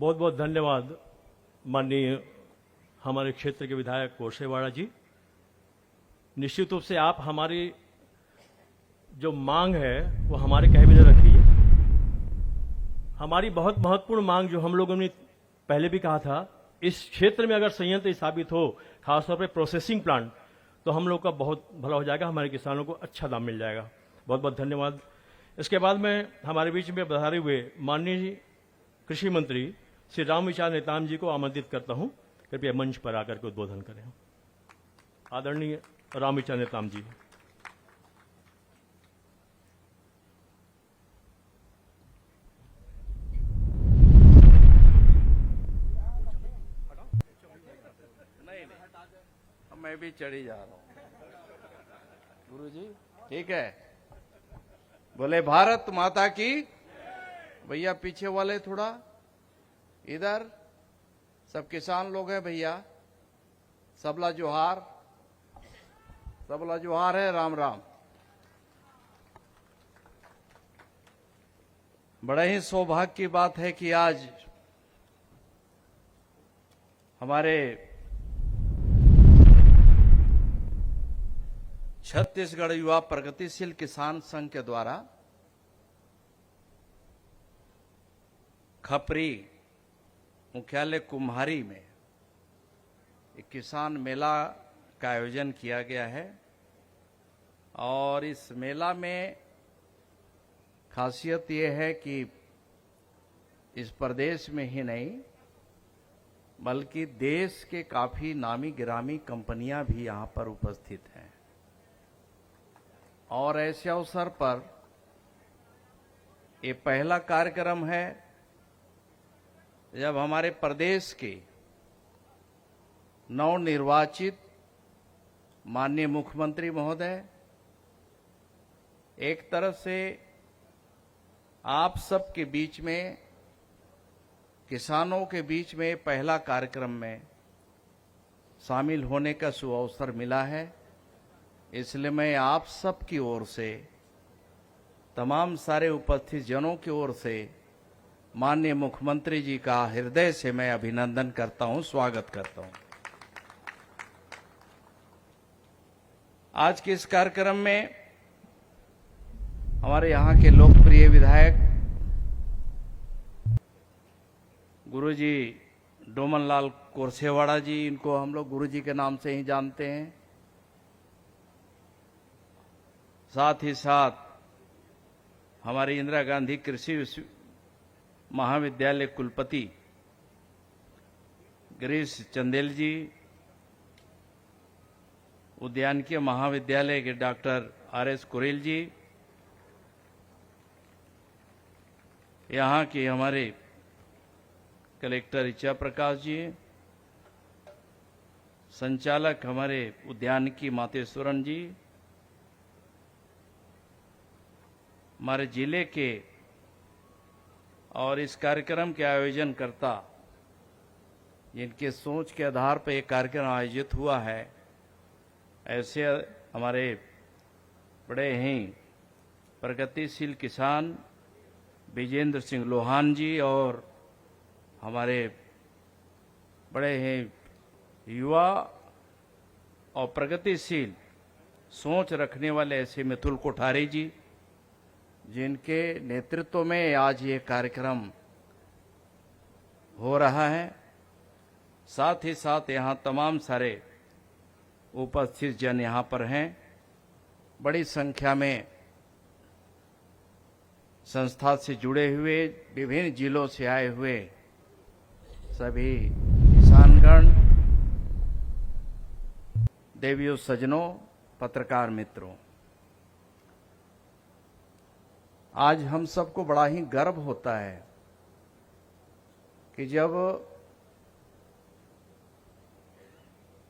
बहुत बहुत धन्यवाद माननीय हमारे क्षेत्र के विधायक कोरसेवाड़ा जी। निश्चित रूप से आप हमारी जो मांग है वो हमारे कहे बिना रख दी है। हमारी बहुत महत्वपूर्ण मांग जो हम लोगों ने पहले भी कहा था, इस क्षेत्र में अगर संयंत्र स्थापित हो, खासतौर पे प्रोसेसिंग प्लांट, तो हम लोग का बहुत भला हो जाएगा, हमारे किसानों को अच्छा दाम मिल जाएगा। बहुत बहुत धन्यवाद। इसके बाद मैं हमारे बीच में पधारे हुए माननीय कृषि मंत्री श्री रामविचार नेताम जी को आमंत्रित करता हूं, कृपया मंच पर आकर के उद्बोधन करें। आदरणीय रामविचार नेताम जी। मैं भी चढ़ी जा रहा हूं गुरुजी, ठीक है। बोले भारत माता की। भैया पीछे वाले थोड़ा इधर, सब किसान लोग हैं भैया, सबला जोहार, सबला जोहार है, राम राम। बड़ा ही सौभाग्य की बात है कि आज हमारे छत्तीसगढ़ युवा प्रगतिशील किसान संघ के द्वारा खपरी मुख्यालय कुम्हारी में एक किसान मेला का आयोजन किया गया है। और इस मेला में खासियत ये है कि इस प्रदेश में ही नहीं बल्कि देश के काफी नामी गिरामी कंपनियां भी यहां पर उपस्थित हैं। और ऐसे अवसर पर ये पहला कार्यक्रम है जब हमारे प्रदेश के नवनिर्वाचित माननीय मुख्यमंत्री महोदय एक तरह से आप सबके बीच में, किसानों के बीच में पहला कार्यक्रम में शामिल होने का सुअवसर मिला है। इसलिए मैं आप सब की ओर से, तमाम सारे उपस्थित जनों की ओर से माननीय मुख्यमंत्री जी का हृदय से मैं अभिनंदन करता हूं, स्वागत करता हूं। आज के इस कार्यक्रम में हमारे यहां के लोकप्रिय विधायक गुरुजी डोमनलाल कोरसेवाड़ा जी, इनको हम लोग गुरुजी के नाम से ही जानते हैं। साथ ही साथ हमारी इंदिरा गांधी कृषि महाविद्यालय कुलपति गिरीश चंदेल जी, उद्यानिकी महाविद्यालय के डॉक्टर आर.एस. कुरेल जी, यहाँ के हमारे कलेक्टर इच्छा प्रकाश जी, संचालक हमारे उद्यानिकी मातेश्वरन जी, हमारे जिले के और इस कार्यक्रम के आयोजन करता, जिनके सोच के आधार पर यह कार्यक्रम आयोजित हुआ है, ऐसे हमारे बड़े ही प्रगतिशील किसान विजेंद्र सिंह लोहान जी और हमारे बड़े ही युवा और प्रगतिशील सोच रखने वाले ऐसे मिथुल कोठारी जी, जिनके नेतृत्व में आज ये कार्यक्रम हो रहा है। साथ ही साथ यहाँ तमाम सारे उपस्थित जन यहाँ पर हैं। बड़ी संख्या में संस्था से जुड़े हुए, विभिन्न जिलों से आए हुए सभी किसानगण, देवियों, सज्जनों, पत्रकार मित्रों, आज हम सबको बड़ा ही गर्व होता है कि जब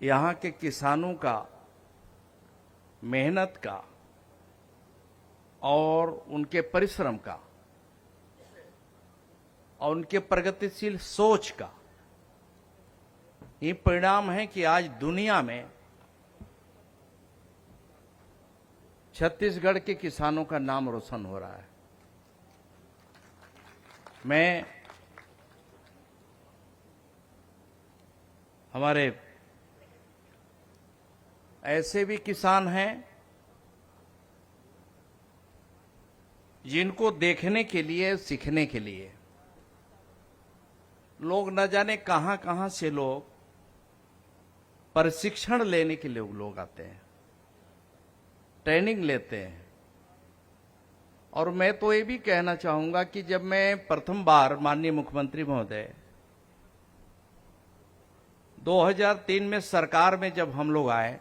यहाँ के किसानों का मेहनत का और उनके परिश्रम का और उनके प्रगतिशील सोच का ये परिणाम है कि आज दुनिया में छत्तीसगढ़ के किसानों का नाम रोशन हो रहा है। मैं हमारे ऐसे भी किसान हैं जिनको देखने के लिए, सीखने के लिए लोग न जाने कहां कहां से लोग प्रशिक्षण लेने के लिए लोग आते हैं, ट्रेनिंग लेते हैं। और मैं तो ये भी कहना चाहूंगा कि जब मैं प्रथम बार माननीय मुख्यमंत्री महोदय 2003 में सरकार में जब हम लोग आए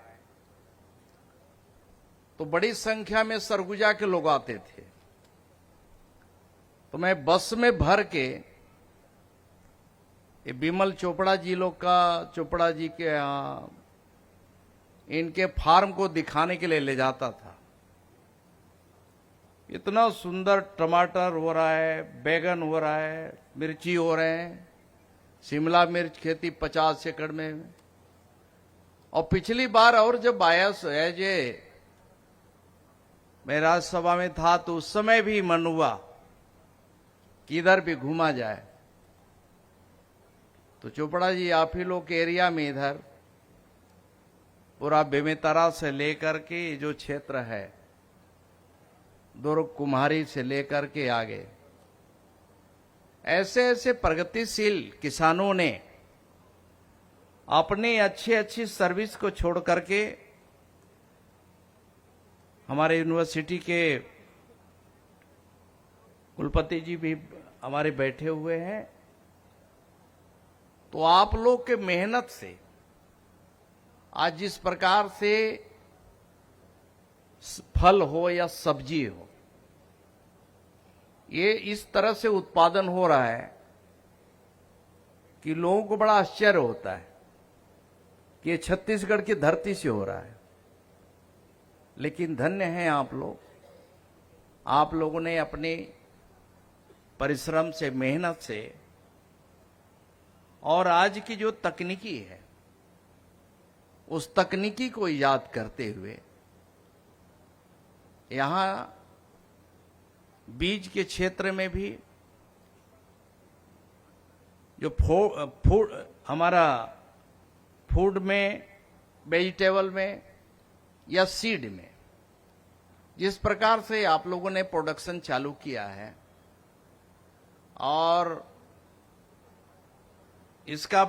तो बड़ी संख्या में सरगुजा के लोग आते थे। तो मैं बस में भर के ये बिमल चोपड़ा जी लोग का, चोपड़ा जी के यहाँ इनके फार्म को दिखाने के लिए ले जाता था। इतना सुंदर टमाटर हो रहा है, बैगन हो रहा है, मिर्ची हो रहे हैं, शिमला मिर्च खेती 50 एकड़ में। और पिछली बार और जब आया मैं राज्यसभा में था तो उस समय भी मन हुआ कि इधर भी घूमा जाए। तो चोपड़ा जी आप ही लोग के एरिया में इधर पूरा बेमेतरा से लेकर के जो क्षेत्र है दुर्ग कुम्हारी से लेकर के आगे ऐसे ऐसे प्रगतिशील किसानों ने अपनी अच्छी सर्विस को छोड़ करके हमारे यूनिवर्सिटी के कुलपति जी भी हमारे बैठे हुए हैं। तो आप लोग के मेहनत से आज जिस प्रकार से फल हो या सब्जी हो, ये इस तरह से उत्पादन हो रहा है कि लोगों को बड़ा आश्चर्य होता है कि ये छत्तीसगढ़ की धरती से हो रहा है। लेकिन धन्य हैं आप लोग, आप लोगों ने अपने परिश्रम से, मेहनत से और आज की जो तकनीकी है उस तकनीकी को याद करते हुए यहां बीज के क्षेत्र में भी जो हमारा फूड में, वेजिटेबल में या सीड में जिस प्रकार से आप लोगों ने प्रोडक्शन चालू किया है और इसका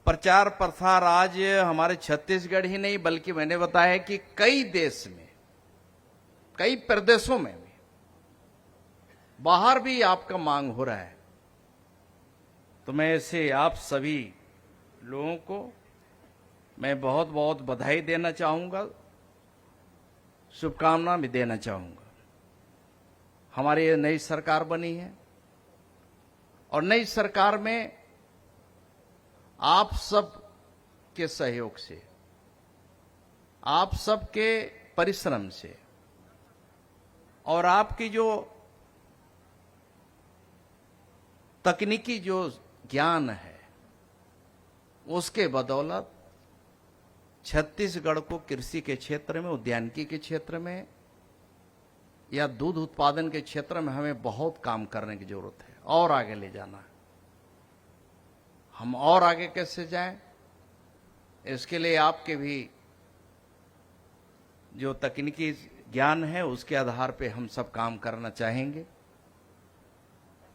प्रचार प्रसार आज हमारे छत्तीसगढ़ ही नहीं बल्कि मैंने बताया कि कई देश में, कई प्रदेशों में भी, बाहर भी आपका मांग हो रहा है। तो मैं ऐसे आप सभी लोगों को मैं बहुत बहुत बधाई देना चाहूंगा, शुभकामना भी देना चाहूंगा। हमारी ये नई सरकार बनी है और नई सरकार में आप सब के सहयोग से, आप सब के परिश्रम से और आपकी जो तकनीकी जो ज्ञान है उसके बदौलत छत्तीसगढ़ को कृषि के क्षेत्र में, उद्यानिकी के क्षेत्र में या दूध उत्पादन के क्षेत्र में हमें बहुत काम करने की जरूरत है और आगे ले जाना है। हम और आगे कैसे जाएं, इसके लिए आपके भी जो तकनीकी ज्ञान है उसके आधार पे हम सब काम करना चाहेंगे।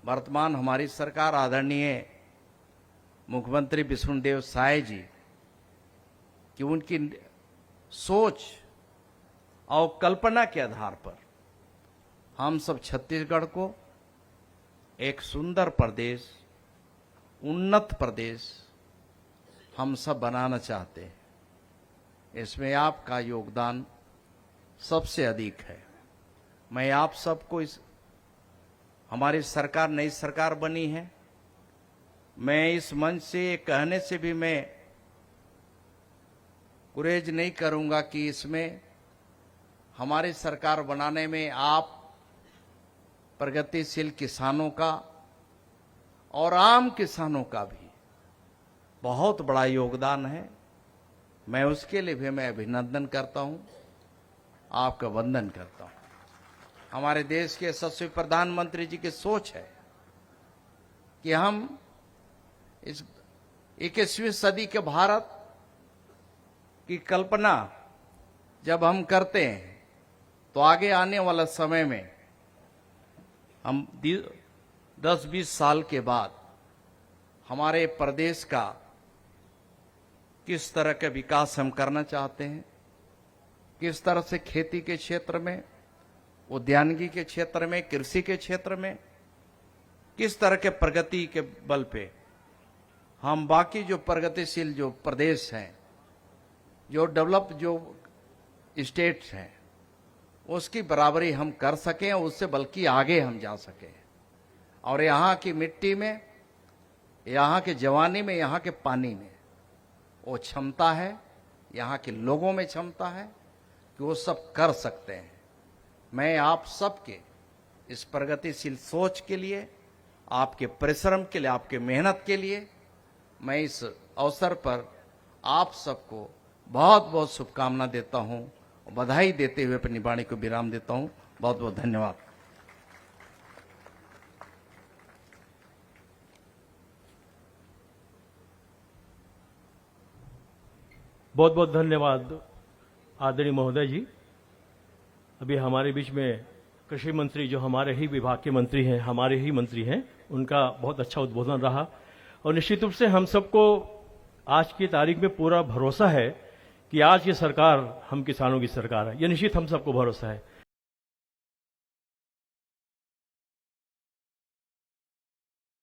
वर्तमान हमारी सरकार आदरणीय मुख्यमंत्री विष्णुदेव साय जी कि उनकी सोच और कल्पना के आधार पर हम सब छत्तीसगढ़ को एक सुंदर प्रदेश, उन्नत प्रदेश हम सब बनाना चाहते हैं। इसमें आपका योगदान सबसे अधिक है। मैं आप सबको हमारी सरकार, नई सरकार बनी है, मैं इस मंच से कहने से भी मैं गुरेज नहीं करूंगा कि इसमें हमारी सरकार बनाने में आप प्रगतिशील किसानों का और आम किसानों का भी बहुत बड़ा योगदान है। मैं उसके लिए भी मैं अभिनंदन करता हूं, आपका वंदन करता हूं। हमारे देश के यशस्वी प्रधानमंत्री जी की सोच है कि हम 21वीं सदी के भारत की कल्पना जब हम करते हैं तो आगे आने वाला समय में हम 10-20 साल के बाद हमारे प्रदेश का किस तरह का विकास हम करना चाहते हैं, किस तरह से खेती के क्षेत्र में, उद्यानिकी के क्षेत्र में, कृषि के क्षेत्र में किस तरह के प्रगति के बल पे हम बाकी जो प्रगतिशील जो प्रदेश हैं, जो डेवलप जो स्टेट्स हैं, उसकी बराबरी हम कर सकें, उससे बल्कि आगे हम जा सकें। और यहाँ की मिट्टी में, यहाँ के जवानी में, यहाँ के पानी में वो क्षमता है, यहाँ के लोगों में क्षमता है कि वो सब कर सकते हैं। मैं आप सबके इस प्रगतिशील सोच के लिए, आपके परिश्रम के लिए, आपके मेहनत के लिए मैं इस अवसर पर आप सबको बहुत बहुत शुभकामना देता हूं, बधाई देते हुए अपनी वाणी को विराम देता हूं। बहुत बहुत धन्यवाद। बहुत बहुत धन्यवाद आदरणीय महोदय जी। अभी हमारे बीच में कृषि मंत्री, जो हमारे ही विभाग के मंत्री हैं, हमारे ही मंत्री हैं, उनका बहुत अच्छा उद्बोधन रहा। और निश्चित रूप से हम सबको आज की तारीख में पूरा भरोसा है कि आज ये सरकार हम किसानों की सरकार है। ये निश्चित हम सबको भरोसा है।